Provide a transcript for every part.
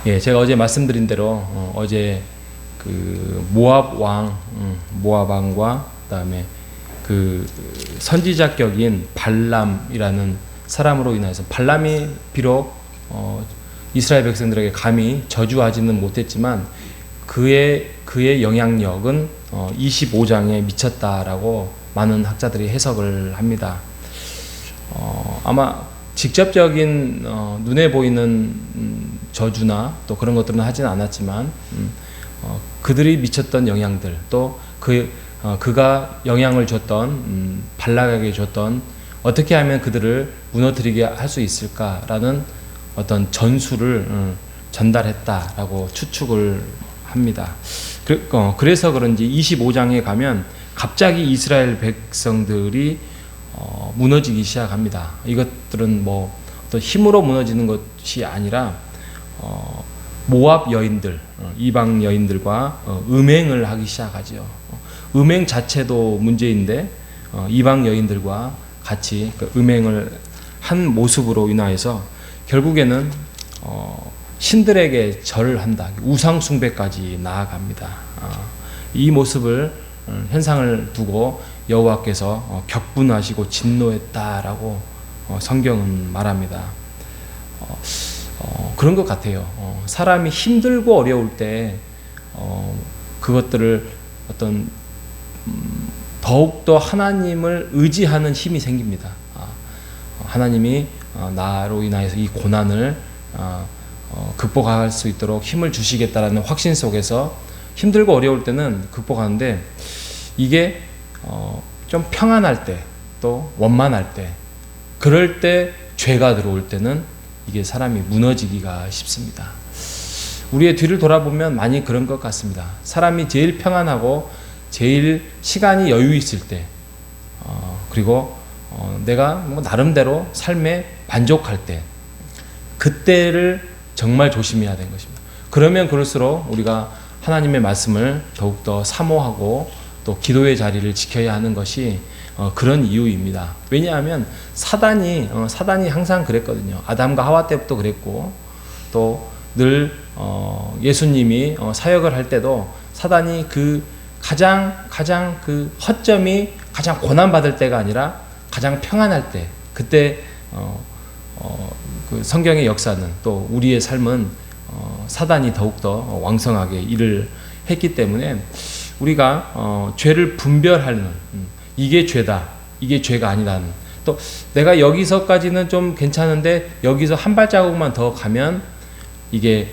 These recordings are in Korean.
예, 제가 어제 말씀드린 대로 어제 그 모압 왕과 그다음에 그 선지자격인 발람이라는 사람으로 인해서 발람이 비록 이스라엘 백성들에게 감히 저주하지는 못했지만 그의 영향력은 25장에 미쳤다라고 많은 학자들이 해석을 합니다. 아마 직접적인 눈에 보이는 저주나 또 그런 것들은 하지는 않았지만 그들이 미쳤던 영향들 또 그가 영향을 줬던 발락에게 줬던 어떻게 하면 그들을 무너뜨리게 할 수 있을까라는 어떤 전술을 전달했다라고 추측을 합니다. 그래서 그런지 25장에 가면 갑자기 이스라엘 백성들이 무너지기 시작합니다. 이것들은 뭐 어떤 힘으로 무너지는 것이 아니라 모압 여인들, 이방 여인들과 음행을 하기 시작하죠. 음행 자체도 문제인데 이방 여인들과 같이 그 음행을 한 모습으로 인하여서 결국에는 신들에게 절을 한다, 우상 숭배까지 나아갑니다. 이 모습을 현상을 두고 여호와께서 격분하시고 진노했다라고 성경은 말합니다. 그런 것 같아요. 사람이 힘들고 어려울 때 그것들을 어떤 더욱더 하나님을 의지하는 힘이 생깁니다. 하나님이 나로 인하여서 이 고난을 극복할 수 있도록 힘을 주시겠다라는 확신 속에서 힘들고 어려울 때는 극복하는데 이게 좀 평안할 때 또 원만할 때 그럴 때 죄가 들어올 때는 이게 사람이 무너지기가 쉽습니다. 우리의 뒤를 돌아보면 많이 그런 것 같습니다. 사람이 제일 평안하고 제일 시간이 여유 있을 때 그리고 내가 뭐 나름대로 삶에 만족할 때 그때를 정말 조심해야 되는 것입니다. 그러면 그럴수록 우리가 하나님의 말씀을 더욱더 사모하고 또 기도의 자리를 지켜야 하는 것이 그런 이유입니다. 왜냐하면 사단이 항상 그랬거든요. 아담과 하와 때부터 그랬고 또 늘 예수님이 사역을 할 때도 사단이 그 가장 그 허점이 가장 고난받을 때가 아니라 가장 평안할 때 그때 그 성경의 역사는 또 우리의 삶은 사단이 더욱더 왕성하게 일을 했기 때문에 우리가 죄를 분별하는 이게 죄다 이게 죄가 아니라는 또 내가 여기서까지는 좀 괜찮은데 여기서 한 발자국만 더 가면 이게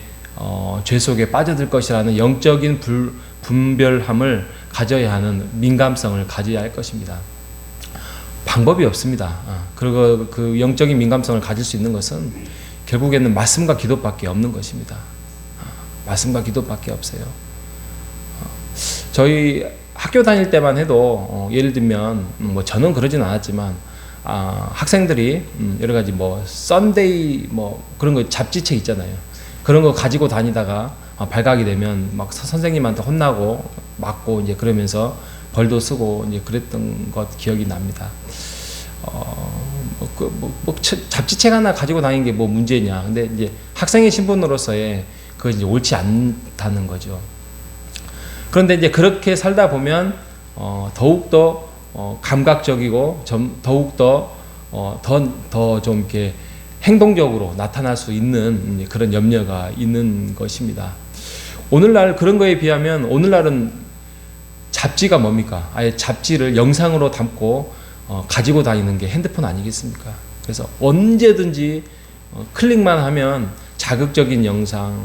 죄 속에 빠져들 것이라는 영적인 분별함을 가져야 하는 민감성을 가져야 할 것입니다. 방법이 없습니다. 그리고 그 영적인 민감성을 가질 수 있는 것은 결국에는 말씀과 기도밖에 없는 것입니다. 말씀과 기도밖에 없어요. 저희 학교 다닐 때만 해도 예를 들면 뭐 저는 그러진 않았지만 학생들이 여러 가지 뭐 썬데이 뭐 그런 거 잡지책 있잖아요. 그런 거 가지고 다니다가 발각이 되면 막 선생님한테 혼나고 맞고 이제 그러면서 벌도 쓰고 이제 그랬던 것 기억이 납니다. 잡지책 하나 가지고 다니는 게 뭐 문제냐. 근데 이제 학생의 신분으로서의 그거 이제 옳지 않다는 거죠. 그런데 이제 그렇게 살다 보면 더욱더 감각적이고 더욱더 더 좀 이렇게 행동적으로 나타날 수 있는 그런 염려가 있는 것입니다. 오늘날 그런 거에 비하면 오늘날은 잡지가 뭡니까? 아예 잡지를 영상으로 담고 가지고 다니는 게 핸드폰 아니겠습니까? 그래서 언제든지 클릭만 하면 자극적인 영상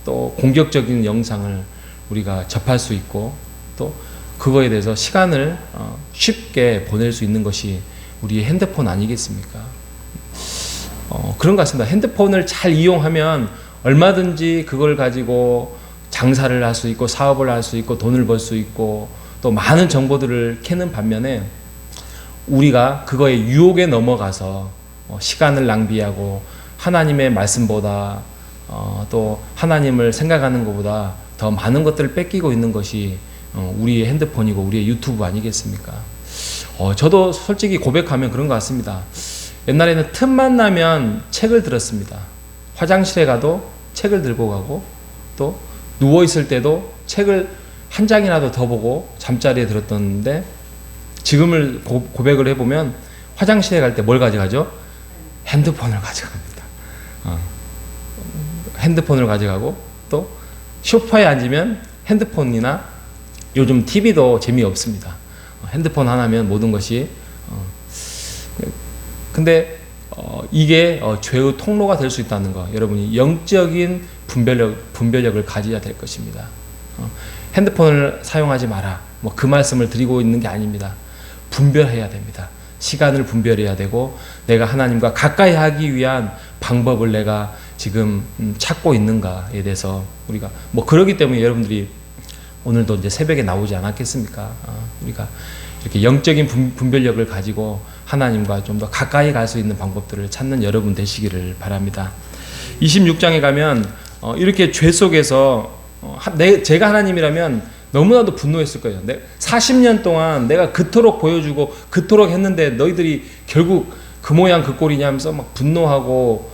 또 공격적인 영상을 우리가 접할 수 있고 또 그거에 대해서 시간을 쉽게 보낼 수 있는 것이 우리의 핸드폰 아니겠습니까? 그런 것 같습니다. 핸드폰을 잘 이용하면 얼마든지 그걸 가지고 장사를 할 수 있고 사업을 할 수 있고 돈을 벌 수 있고 또 많은 정보들을 캐는 반면에 우리가 그거의 유혹에 넘어가서 시간을 낭비하고 하나님의 말씀보다 또 하나님을 생각하는 것보다 더 많은 것들을 뺏기고 있는 것이 우리의 핸드폰이고 우리의 유튜브 아니겠습니까? 저도 솔직히 고백하면 그런 것 같습니다. 옛날에는 틈만 나면 책을 들었습니다. 화장실에 가도 책을 들고 가고 또 누워 있을 때도 책을 한 장이라도 더 보고 잠자리에 들었던데 지금을 고백을 해보면 화장실에 갈 때 뭘 가져가죠? 핸드폰을 가져갑니다. 핸드폰을 가져가고 또 소파에 앉으면 핸드폰이나 요즘 TV도 재미없습니다. 핸드폰 하나면 모든 것이 근데 이게 죄의 통로가 될 수 있다는 거, 여러분이 영적인 분별력을 가져야 될 것입니다. 핸드폰을 사용하지 마라, 뭐 그 말씀을 드리고 있는 게 아닙니다. 분별해야 됩니다. 시간을 분별해야 되고 내가 하나님과 가까이 하기 위한 방법을 내가 지금 찾고 있는가에 대해서 우리가 뭐 그러기 때문에 여러분들이 오늘도 이제 새벽에 나오지 않았겠습니까? 우리가 이렇게 영적인 분별력을 가지고 하나님과 좀 더 가까이 갈 수 있는 방법들을 찾는 여러분 되시기를 바랍니다. 26장에 가면 이렇게 죄 속에서 제가 하나님이라면 너무나도 분노했을 거예요. 40년 동안 내가 그토록 보여주고 그토록 했는데 너희들이 결국 그 모양 그 꼴이냐 하면서 막 분노하고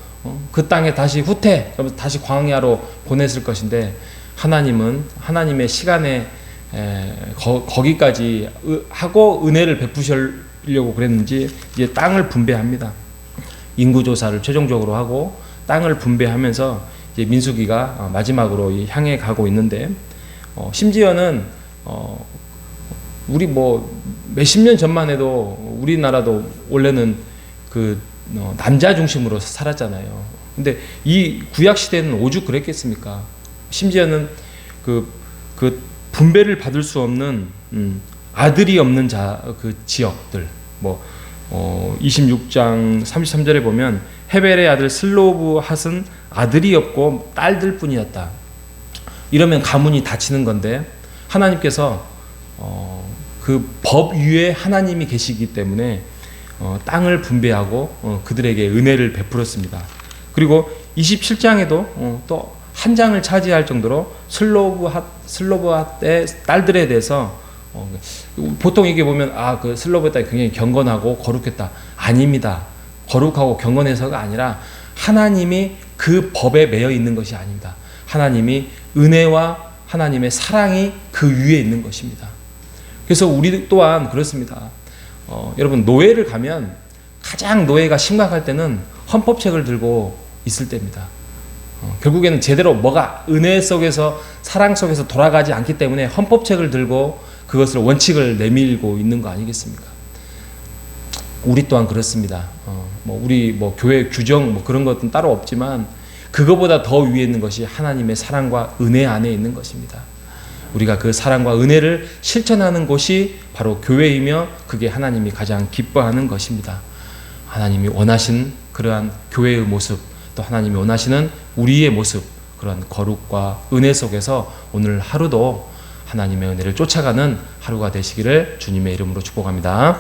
그 땅에 다시 후퇴, 다시 광야로 보냈을 것인데 하나님은 하나님의 시간에 거기까지 하고 은혜를 베푸시려고 그랬는지 이제 땅을 분배합니다. 인구조사를 최종적으로 하고 땅을 분배하면서 이제 민수기가 마지막으로 향해 가고 있는데 심지어는 우리 뭐 몇십 년 전만 해도 우리나라도 원래는 그 남자 중심으로 살았잖아요. 근데 이 구약 시대는 오죽 그랬겠습니까? 심지어는 그 분배를 받을 수 없는 아들이 없는 그 지역들, 뭐 26장 33절에 보면 헤벨의 아들 슬로브핫은 아들이 없고 딸들 뿐이었다. 이러면 가문이 닫히는 건데 하나님께서 그 법 위에 하나님이 계시기 때문에 땅을 분배하고 그들에게 은혜를 베풀었습니다. 그리고 27장에도 또 한 장을 차지할 정도로 슬로브핫의 딸들에 대해서 보통 이게 보면 그 슬로브의 딸이 굉장히 경건하고 거룩했다. 아닙니다. 거룩하고 경건해서가 아니라 하나님이 그 법에 매여 있는 것이 아닙니다. 하나님이 은혜와 하나님의 사랑이 그 위에 있는 것입니다. 그래서 우리 또한 그렇습니다. 여러분 노예를 가면 가장 노예가 심각할 때는 헌법책을 들고 있을 때입니다. 결국에는 제대로 뭐가 은혜 속에서 사랑 속에서 돌아가지 않기 때문에 헌법책을 들고 그것을 원칙을 내밀고 있는 거 아니겠습니까? 우리 또한 그렇습니다. 우리 교회 규정 그런 것은 따로 없지만 그거보다 더 위에 있는 것이 하나님의 사랑과 은혜 안에 있는 것입니다. 우리가 그 사랑과 은혜를 실천하는 곳이 바로 교회이며 그게 하나님이 가장 기뻐하는 것입니다. 하나님이 원하신 그러한 교회의 모습, 또 하나님이 원하시는 우리의 모습, 그런 거룩과 은혜 속에서 오늘 하루도 하나님의 은혜를 쫓아가는 하루가 되시기를 주님의 이름으로 축복합니다.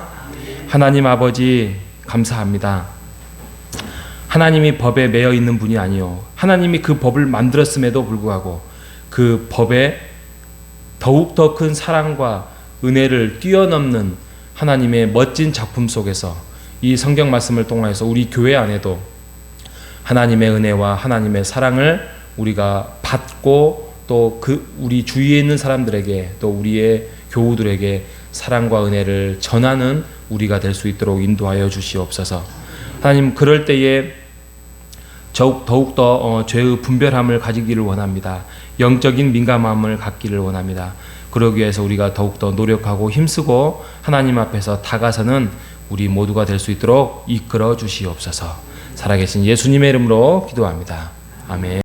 하나님 아버지 감사합니다. 하나님이 법에 매여 있는 분이 아니요 하나님이 그 법을 만들었음에도 불구하고 그 법에 더욱더 큰 사랑과 은혜를 뛰어넘는 하나님의 멋진 작품 속에서 이 성경 말씀을 통해서 우리 교회 안에도 하나님의 은혜와 하나님의 사랑을 우리가 받고 또 우리 주위에 있는 사람들에게 또 우리의 교우들에게 사랑과 은혜를 전하는 우리가 될 수 있도록 인도하여 주시옵소서. 하나님 그럴 때에 더욱더 죄의 분별함을 가지기를 원합니다. 영적인 민감함을 갖기를 원합니다. 그러기 위해서 우리가 더욱더 노력하고 힘쓰고 하나님 앞에서 다가서는 우리 모두가 될 수 있도록 이끌어 주시옵소서. 살아계신 예수님의 이름으로 기도합니다. 아멘.